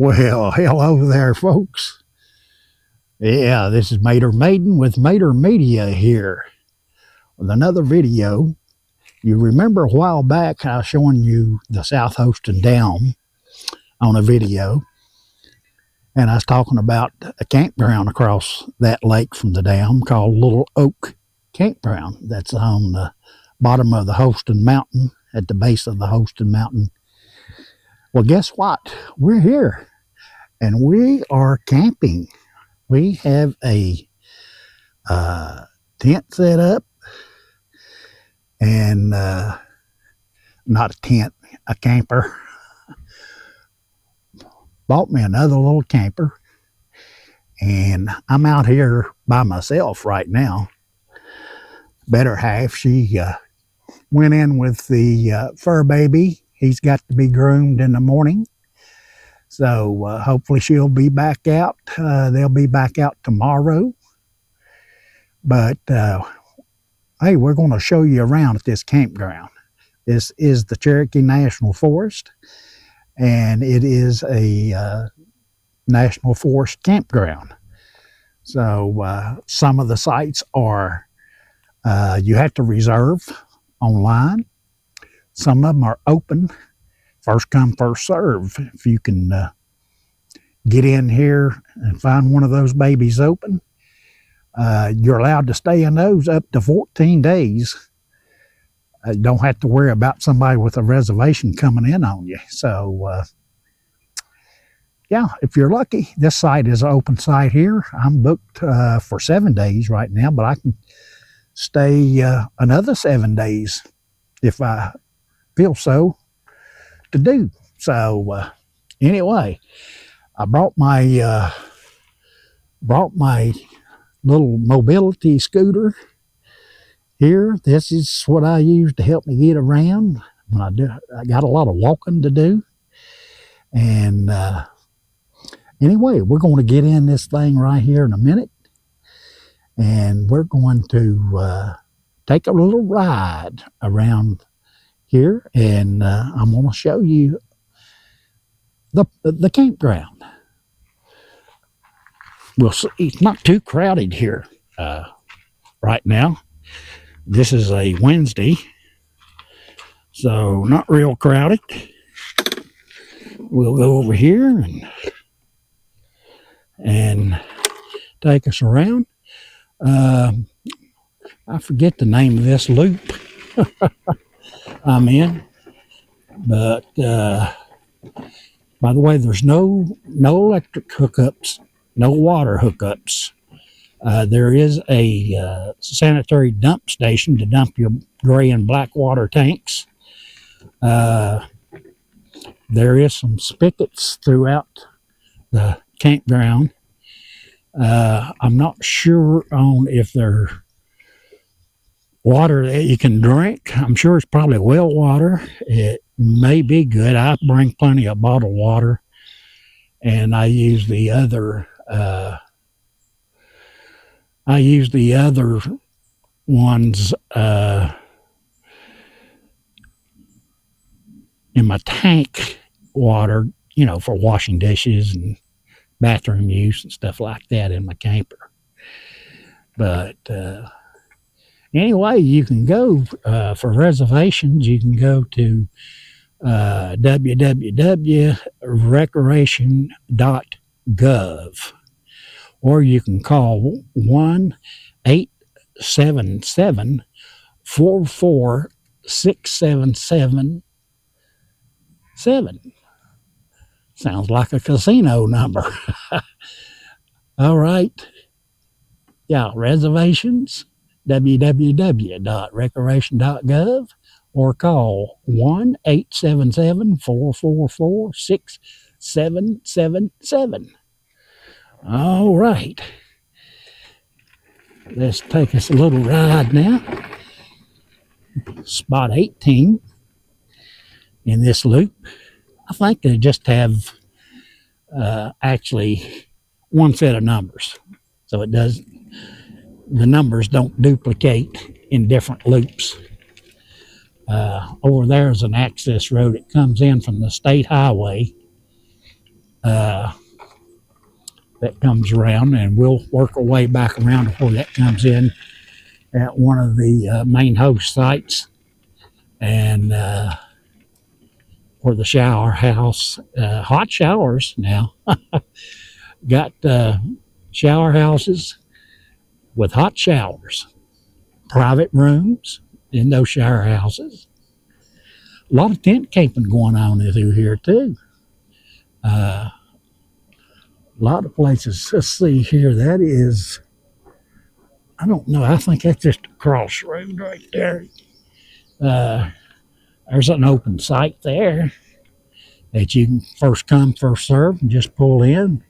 Well, hello there, folks. Yeah, this is Mater Maiden with Mater Media here with another video. You remember a while back I was showing you the South Houston Dam on a video, and I was talking about a campground across that lake from the dam called Little Oak Campground. That's on the bottom of the Houston Mountain, at the base of the Houston Mountain. Well, guess what? We're here. And we are camping. We have a tent set up, and not a tent, a camper. Bought me another little camper, and I'm out here by myself right now. Better half, she went in with the fur baby. He's got to be groomed in the morning. So hopefully she'll be back out. They'll be back out tomorrow. But hey, we're going to show you around at this campground. This is the Cherokee National Forest, and it is a National Forest campground. So some of the sites are, you have to reserve online. Some of them are open. First come, first serve. If you can get in here and find one of those babies open, you're allowed to stay in those up to 14 days. You don't have to worry about somebody with a reservation coming in on you. So, yeah, if you're lucky, this site is an open site here. I'm booked for 7 days right now, but I can stay another 7 days if I feel so to do. So anyway, I brought my little mobility scooter here. This is what I use to help me get around when I got a lot of walking to do. And anyway, we're going to get in this thing right here in a minute, and we're going to take a little ride around here, and I'm going to show you the campground. We'll see. It's not too crowded here right now. This is a Wednesday, so not real crowded. We'll go over here and take us around. I forget the name of this loop I'm in, but by the way, there's no electric hookups, no water hookups. There is a sanitary dump station to dump your gray and black water tanks. There is some spigots throughout the campground. I'm not sure on if they're water that you can drink. I'm sure it's probably well water. It may be good. I bring plenty of bottled water, and I use the other ones in my tank water, you know, for washing dishes and bathroom use and stuff like that in my camper. But anyway, you can go for reservations. You can go to www.recreation.gov, or you can call 1-877-44-6777. Sounds like a casino number. All right. Yeah, reservations, www.recreation.gov, or call 1-877-444-6777. All right. Let's take us a little ride now. Spot 18 in this loop. I think they just have actually one set of numbers. So it does, the numbers don't duplicate in different loops. Over there is an access road. It comes in from the state highway that comes around, and we'll work our way back around to where that comes in at one of the main host sites, and for the shower house, hot showers now. Got shower houses with hot showers, private rooms in those shower houses. A lot of tent camping going on through here too. A lot of places. Let's see here. That is, I don't know. I think that's just a crossroad right there. There's an open site there that you can first come, first serve, and just pull in.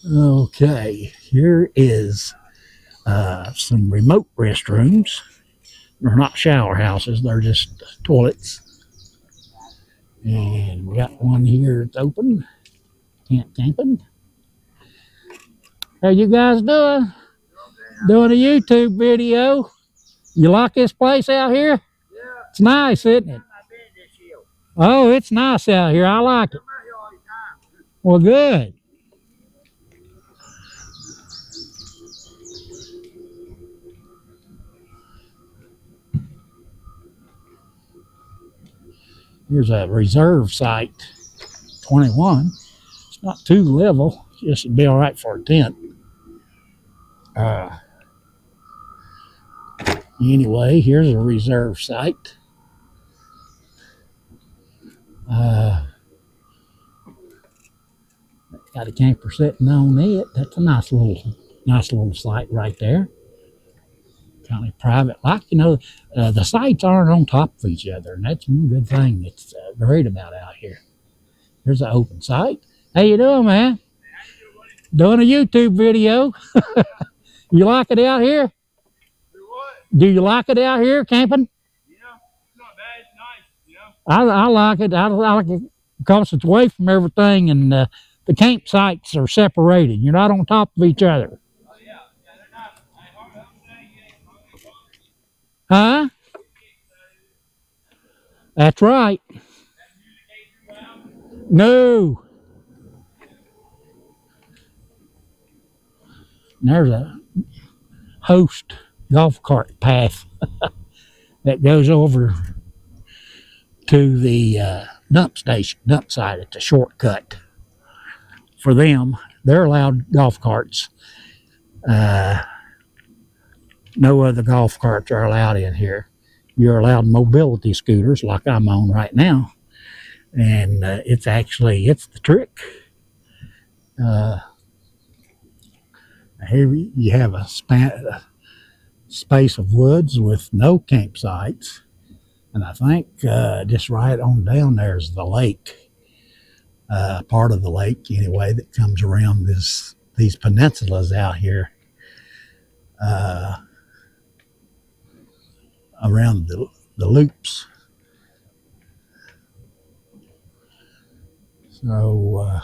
Okay, here is some remote restrooms. They're not shower houses, they're just toilets. And we got one here that's open. Tent camping. How you guys doing? Doing a YouTube video. You like this place out here? Yeah. It's nice, isn't it? Oh, it's nice out here. I like it. Well, good. Here's a reserve site, 21. It's not too level, just to be all right for a tent. Anyway, here's a reserve site. Got a camper sitting on it. That's a nice little site right there. Kind of private, like, you know, the sites aren't on top of each other, and that's one good thing that's great about out here. There's an open site. How you doing, man? Doing a YouTube video. You like it out here? Do you like it out here camping? Yeah, it's not bad. It's nice. You know? I like it. I like it because it's away from everything, and the campsites are separated. You're not on top of each other. Huh? That's right. No. And there's a host golf cart path that goes over to the dump site. It's a shortcut for them. They're allowed golf carts. No other golf carts are allowed in here. You're allowed mobility scooters like I'm on right now. And it's the trick. Here you have a space of woods with no campsites. And I think just right on down there is the lake. Part of the lake, anyway, that comes around these peninsulas out here. Around the loops. So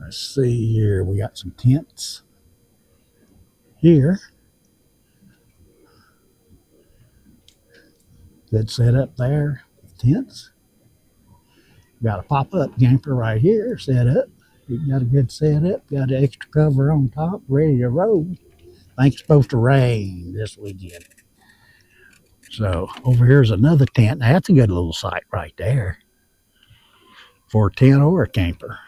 let's see here. We got some tents here. Good setup there with tents. Got a pop-up camper right here set up. You got a good setup. Got an extra cover on top, ready to roll. I think it's supposed to rain this weekend. So over here's another tent. Now, that's a good little site right there for a tent or a camper.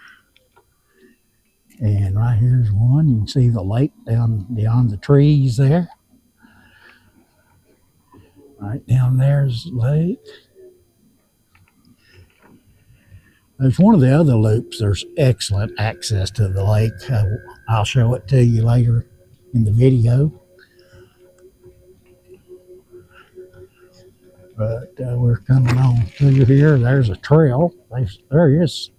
And right here's one. You can see the lake down beyond the trees there. Right down there's the lake. There's one of the other loops. There's excellent access to the lake. I'll show it to you later in the video. But we're coming on through here. There's a trail. There is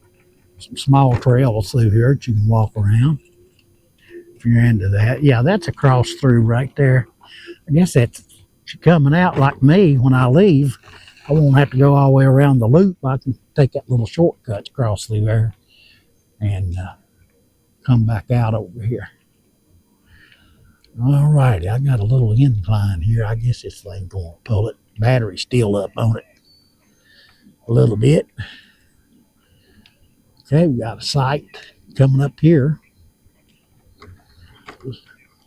some small trails through here that you can walk around if you're into that. Yeah, that's a cross through right there. I guess that's coming out like me when I leave. I won't have to go all the way around the loop. I can take that little shortcut across through there and come back out over here. All righty, I got a little incline here. I guess this thing going to pull it. Battery's still up on it a little bit. Okay, we got a site coming up here.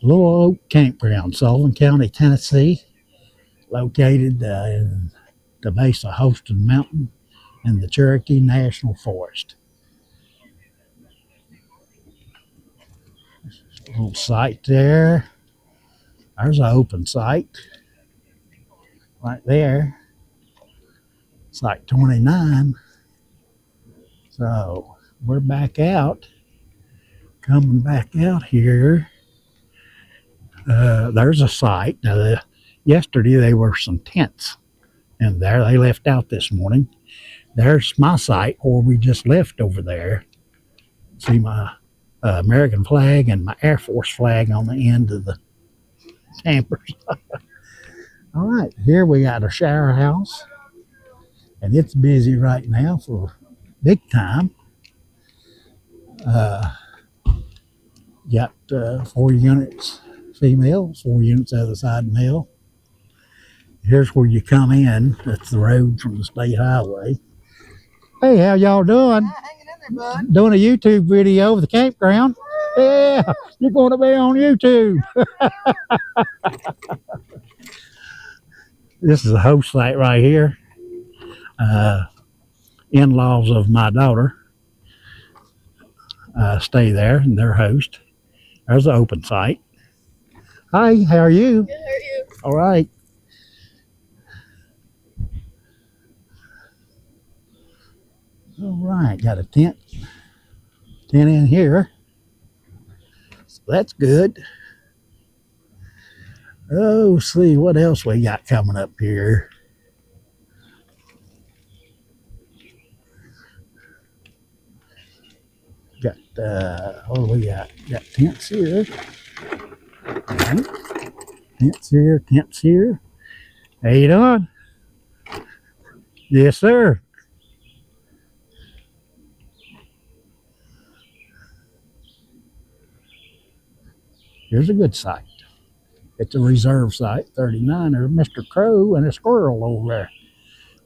Little Oak Campground, Sullivan County, Tennessee, located in the base of Holston Mountain in the Cherokee National Forest. A little site there. There's an open site right there. Site 29. So we're back out. Coming back out here. There's a site. Now, yesterday there were some tents in there. They left out this morning. There's my site where we just left over there. See my American flag and my Air Force flag on the end of the campers. All right, here we got a shower house, and it's busy right now for big time. Got 4 units female, 4 units other side male. Here's where you come in. That's the road from the state highway. Hey, how y'all doing? Hanging in there, bud. Doing a YouTube video of the campground. Yeah, you're going to be on YouTube. This is a host site right here. In-laws of my daughter stay there, and they're host. There's an open site. Hi, how are you? Good, how are you? All right. All right, got a tent in here. So that's good. Oh, see what else we got coming up here. Got what do we got? Got tents here. Right. Tents here. How you doing? Yes, sir. Here's a good site. It's a reserve site, 39. There's Mr. Crow and a squirrel over there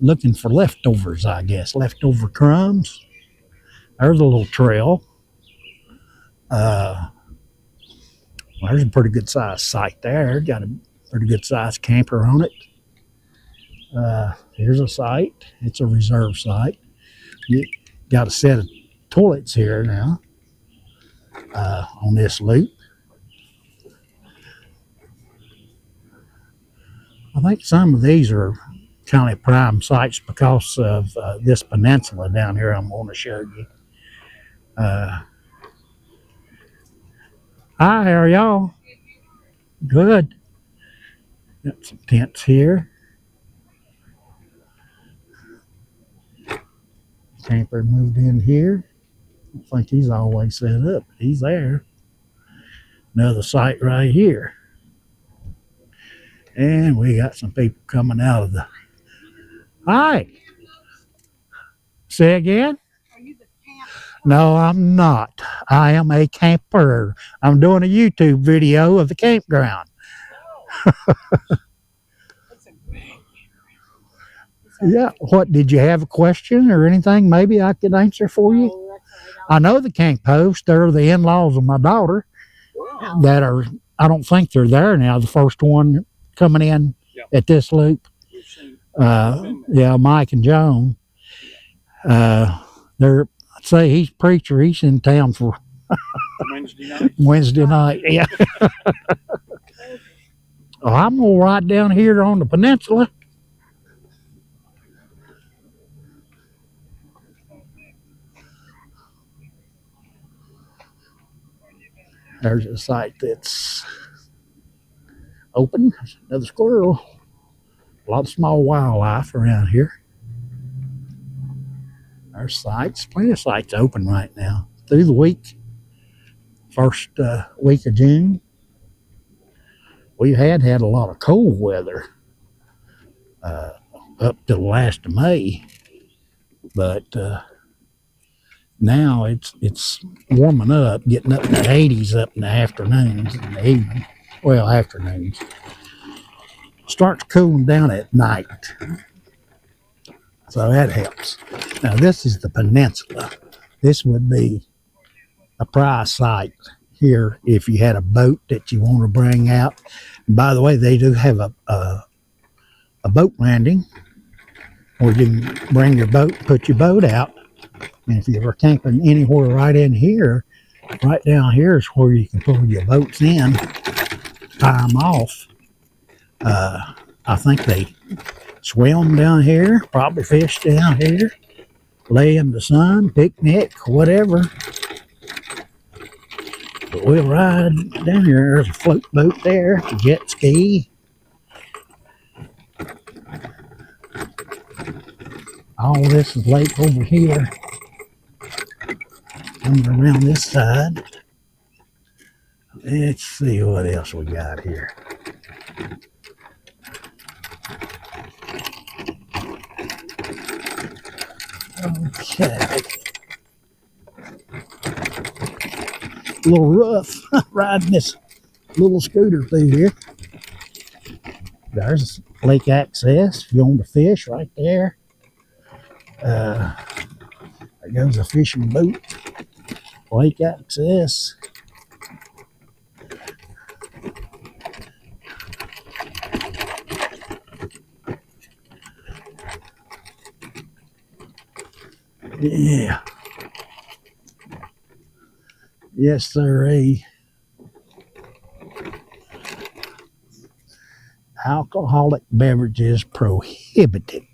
looking for leftovers, I guess. Leftover crumbs. There's a little trail. There's a pretty good sized site there. Got a pretty good sized camper on it. Here's a site. It's a reserve site. You got a set of toilets here now on this loop. I think some of these are kind of prime sites because of this peninsula down here I'm going to show you. Hi, how are y'all? Good. Got some tents here. Camper moved in here. I don't think he's always set up, but he's there. Another site right here. And we got some people coming out of the... Hi. Say again? Are you the camp? No, I'm not. I am a camper. I'm doing a YouTube video of the campground. That's a great Yeah. What, did you have a question or anything maybe I could answer for you? Oh, that's right. I know the camp host. They're the in-laws of my daughter Wow. that are, I don't think they're there now. The first one coming in at this loop. Yeah, Mike and Joan. They're, I'd say he's a preacher. He's in town for Wednesday night. Yeah. Oh, I'm going right down here on the peninsula. There's a site that's open. There's another squirrel. A lot of small wildlife around here. There's sites, plenty of sites open right now. Through the week, first week of June, we had a lot of cold weather up to the last of May, but now it's warming up, getting up in the 80s up in the afternoons and the evening. Well, afternoons. Starts cooling down at night. So that helps. Now this is the peninsula. This would be a prize site here if you had a boat that you want to bring out. And by the way, they do have a boat landing where you can bring your boat, put your boat out. And if you're camping anywhere right in here, right down here is where you can pull your boats in, tie them off. I think they swim down here, probably fish down here, lay in the sun, picnic, whatever. But we'll ride down here. There's a float boat there, a jet ski. All this is lake over here. Coming around this side. Let's see what else we got here. Okay. A little rough riding this little scooter through here. There's lake access if you want to fish right there. There goes a fishing boat. Lake access. Yeah. Yes, sirree. Alcoholic beverages prohibited.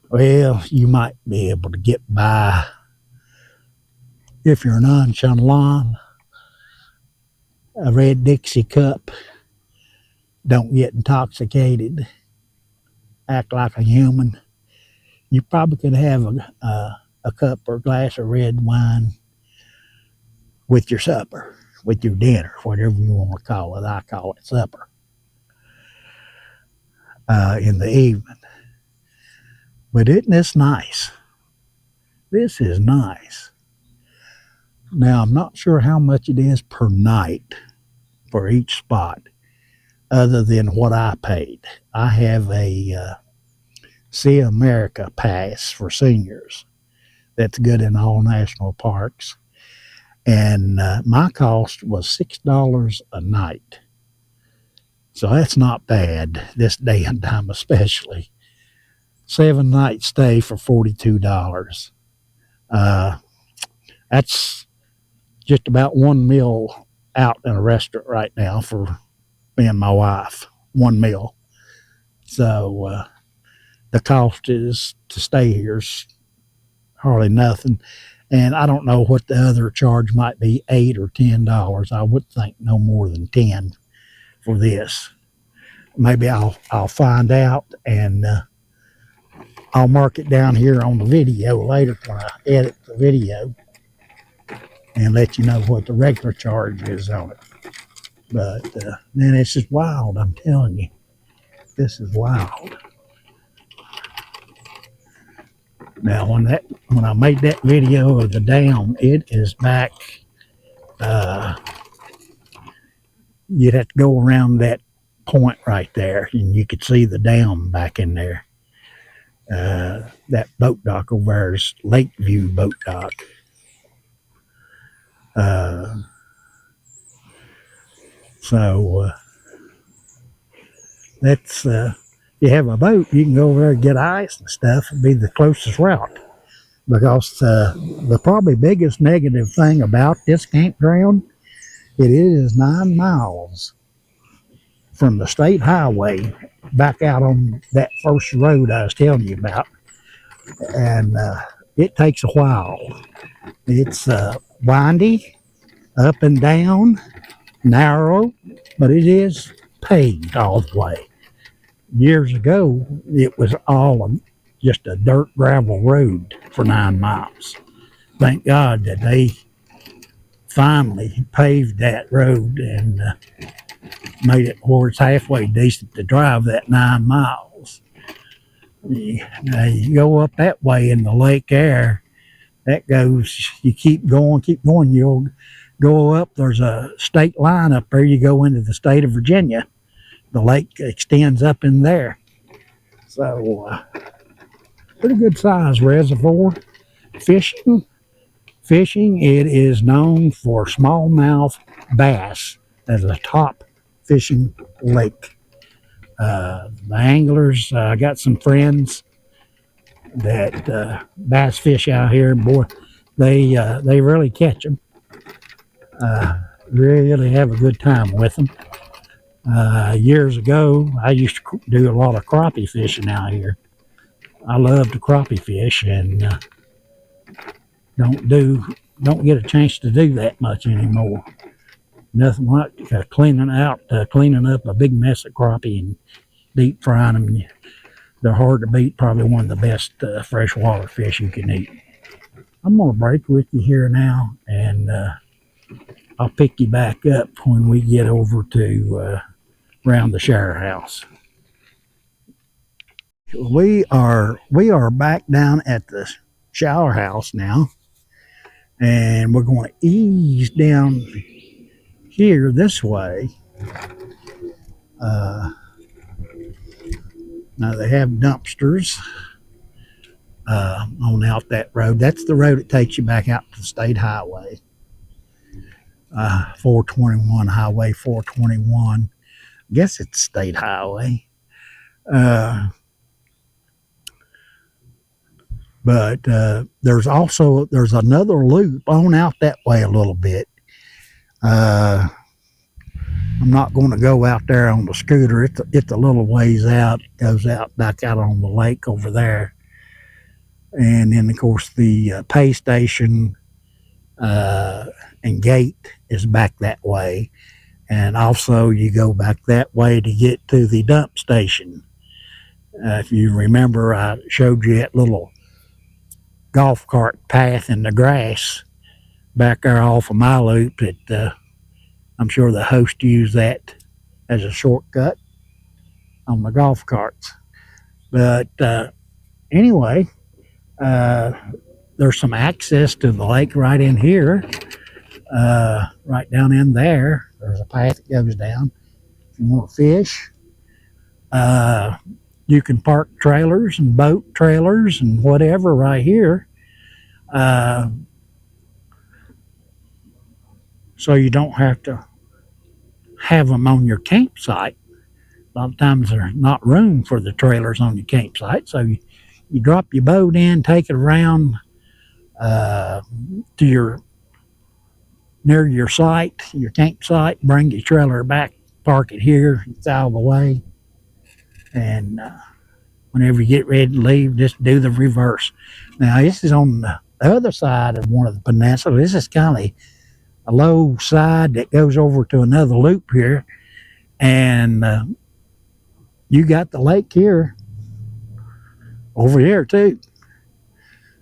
Well, you might be able to get by if you're nonchalant. A red Dixie cup. Don't get intoxicated. Act like a human. You probably could have a cup or a glass of red wine with your supper, with your dinner, whatever you want to call it. I call it supper. In the evening. But isn't this nice? This is nice. Now, I'm not sure how much it is per night for each spot, other than what I paid. I have a See America pass for seniors. That's good in all national parks. And my cost was $6 a night. So that's not bad, this day and time especially. 7-night stay for $42. That's just about one meal out in a restaurant right now for me and my wife. One meal. So the cost is to stay here is hardly nothing. And I don't know what the other charge might be, $8 or $10. I would think no more than 10 for this. Maybe I'll find out, and I'll mark it down here on the video later when I edit the video and let you know what the regular charge is on it. But man, it's just wild, I'm telling you. This is wild. Now, when I made that video of the dam, it is back. You'd have to go around that point right there, and you could see the dam back in there. That boat dock over there is Lakeview Boat Dock. So that's you have a boat, you can go over there and get ice and stuff. It'd be the closest route, because the probably biggest negative thing about this campground, it is 9 miles from the state highway back out on that first road I was telling you about, and it takes a while. It's windy, up and down, narrow, but it is paved all the way. Years ago, it was all just a dirt gravel road for 9 miles. Thank God that they finally paved that road and made it where it's halfway decent to drive that 9 miles. Now you go up that way in the lake there, that goes, you keep going, you'll go up, there's a state line up there, you go into the state of Virginia. The lake extends up in there. So, pretty good size reservoir. Fishing, it is known for smallmouth bass as a top fishing lake. The anglers, I got some friends that bass fish out here. Boy, they really catch them. Really have a good time with them. Years ago, I used to do a lot of crappie fishing out here. I love to crappie fish, and don't get a chance to do that much anymore. Nothing like cleaning up a big mess of crappie and deep frying them. They're hard to beat. Probably one of the best freshwater fish you can eat. I'm gonna break with you here now, and I'll pick you back up when we get over to around the shower house. We are back down at the shower house now, and we're going to ease down here this way. Now they have dumpsters on out that road. That's the road that takes you back out to the state highway, 421, Highway 421. I guess it's state highway. But there's another loop on out that way a little bit. I'm not going to go out there on the scooter. It's a little ways out. It goes out back out on the lake over there. And then, of course, the pay station and gate is back that way. And also, you go back that way to get to the dump station. If you remember, I showed you that little golf cart path in the grass back there off of my loop. I'm sure the host used that as a shortcut on the golf carts. But anyway, there's some access to the lake right in here. Right down in there, there's a path that goes down. If you want to fish, you can park trailers and boat trailers and whatever right here. So you don't have to have them on your campsite. A lot of times there's not room for the trailers on your campsite. So you drop your boat in, take it around to near your site, your campsite, bring your trailer back, park it here, it's out of the way. And whenever you get ready to leave, just do the reverse. Now, this is on the other side of one of the peninsulas. This is kind of a low side that goes over to another loop here. And you got the lake here, over here too.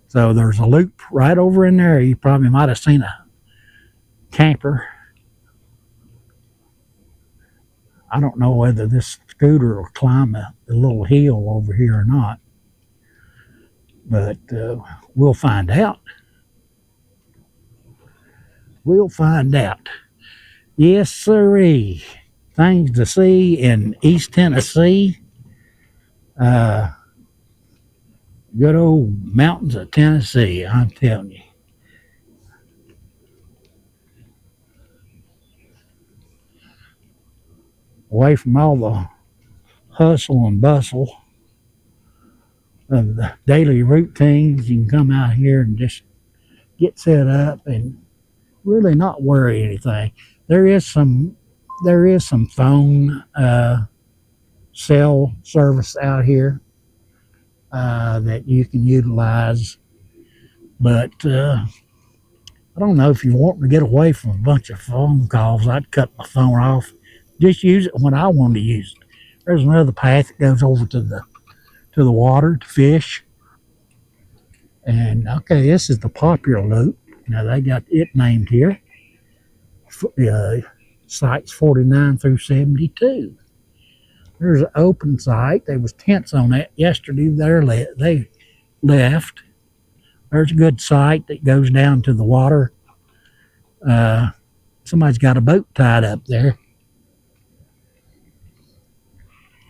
So there's a loop right over in there. You probably might have seen a camper. I don't know whether this scooter will climb the little hill over here or not, but we'll find out. We'll find out. Yes, sirree. Things to see in East Tennessee. Good old mountains of Tennessee, I'm telling you. Away from all the hustle and bustle of the daily routines, you can come out here and just get set up and really not worry anything. There is some phone cell service out here that you can utilize, but I don't know, if you want to get away from a bunch of phone calls, I'd cut my phone off. Just use it when I want to use it. There's another path that goes over to the water to fish. And okay, this is the popular loop. Now they got it named here. Sites 49 through 72. There's an open site. There was tents on that yesterday. They left. There's a good site that goes down to the water. Somebody's got a boat tied up there.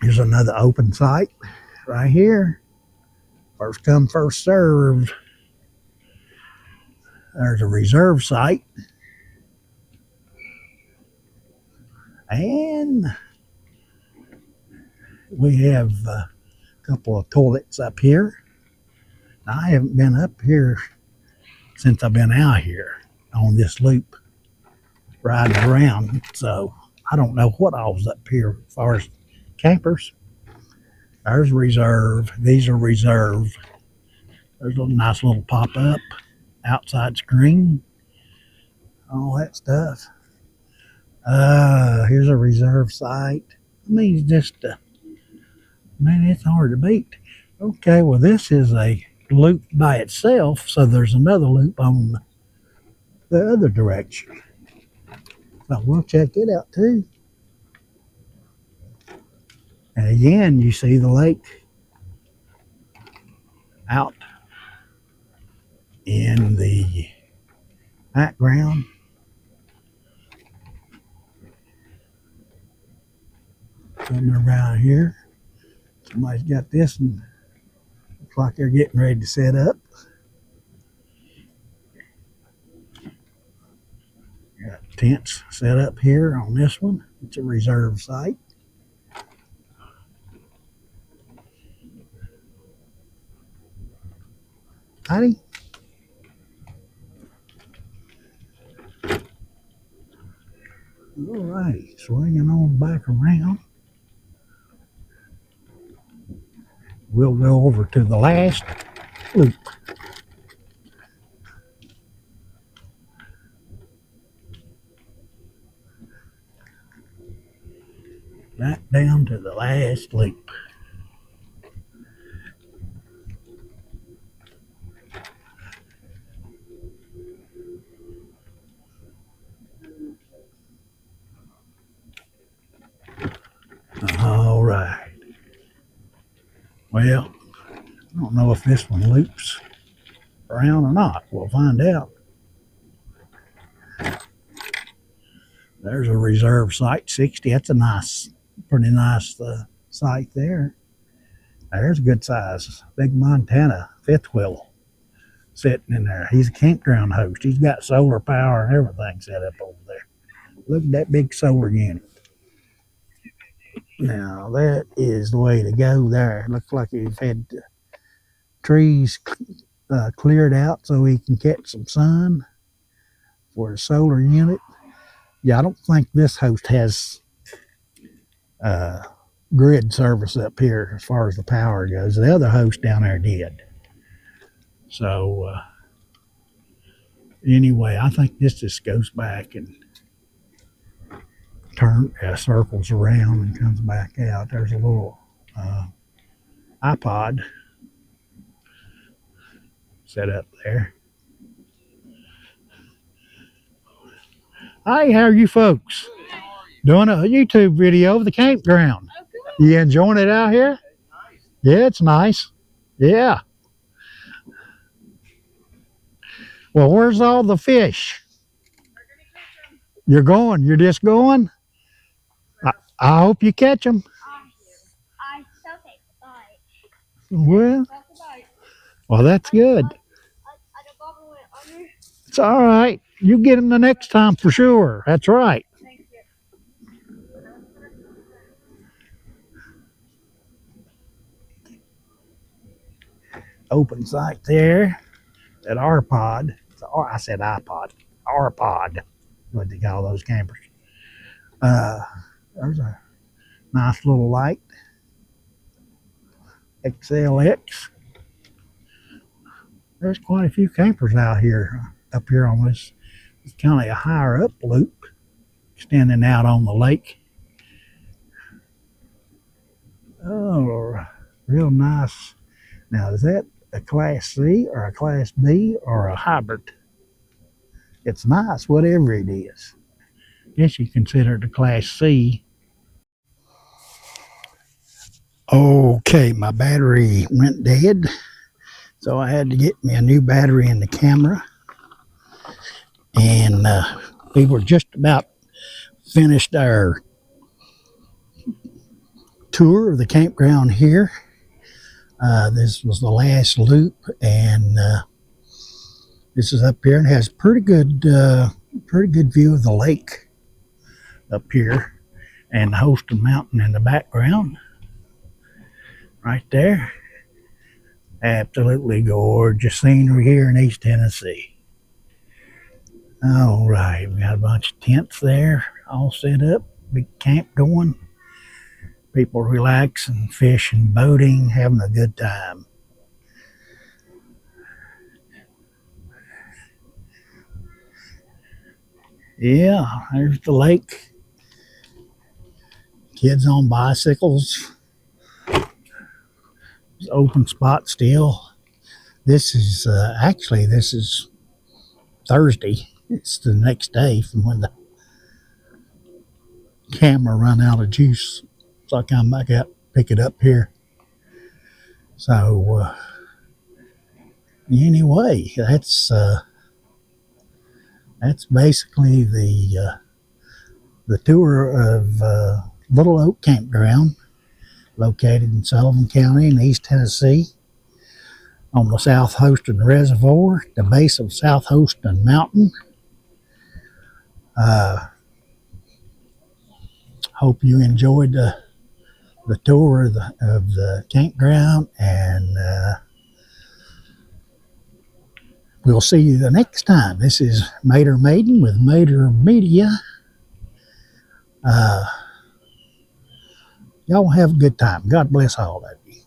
Here's another open site right here. First come, first served. There's a reserve site. And we have a couple of toilets up here. I haven't been up here since I've been out here on this loop riding around, so I don't know what I was up here as far as campers. There's reserve. These are reserve. There's a nice little pop-up outside screen. All that stuff. Here's a reserve site. I mean, man, it's hard to beat. Okay, well, this is a loop by itself, so there's another loop on the other direction. So we'll check it out too. And again, you see the lake out in the background. Coming around here. Somebody's got this and looks like they're getting ready to set up. Got tents set up here on this one. It's a reserve site. Howdy. All right, swinging on back around. We'll go over to the last loop. Back down to the last loop. All right. Well, I don't know if this one loops around or not. We'll find out. There's a reserve site, 60. That's a nice, pretty nice site there. There's a good size, big Montana fifth wheel sitting in there. He's a campground host. He's got solar power and everything set up over there. Look at that big solar unit. Now that is the way to go there. Looks like he's had trees cleared out so he can catch some sun for the solar unit. Yeah, I don't think this host has grid service up here as far as the power goes. The other host down there did. So anyway, I think this just goes back and circles around and comes back out. There's a little iPod set up there. Hi, how are you folks? Doing a YouTube video of the campground. You enjoying it out here? Yeah, it's nice. Yeah. Well, where's all the fish? You're going? You're just going? I hope you catch them. I shall take the bite. Well, that's good. It's all right. You get them the next time for sure. That's right. Thank you. Open site there at our pod. I said iPod. Our pod. What they call those campers. There's a nice little light. XLX. There's quite a few campers out here, up here on this. It's kind of a higher up loop, extending out on the lake. Oh, real nice. Now, is that a Class C or a Class B or a hybrid? It's nice, whatever it is. Guess you consider it a Class C. Okay, my battery went dead, so I had to get me a new battery in the camera. And we were just about finished our tour of the campground here. This was the last loop, and This is up here and has pretty good view of the lake up here and the Hostin Mountain in the background right there. Absolutely gorgeous scenery here in East Tennessee. All right, we got a bunch of tents there all set up, big camp going. People relaxing, fishing, boating, having a good time. Yeah, there's the lake. Kids on bicycles. It's open spot still. This is this is Thursday. It's the next day from when the camera run out of juice. So I come back out, pick it up here. So anyway, that's basically the tour of Little Oak Campground, located in Sullivan County in East Tennessee, on the South Hostin Reservoir, the base of South Hostin Mountain. Hope you enjoyed the tour of the campground, and we'll see you the next time. This is Mater Maiden with Mater Media. Y'all have a good time. God bless all of you.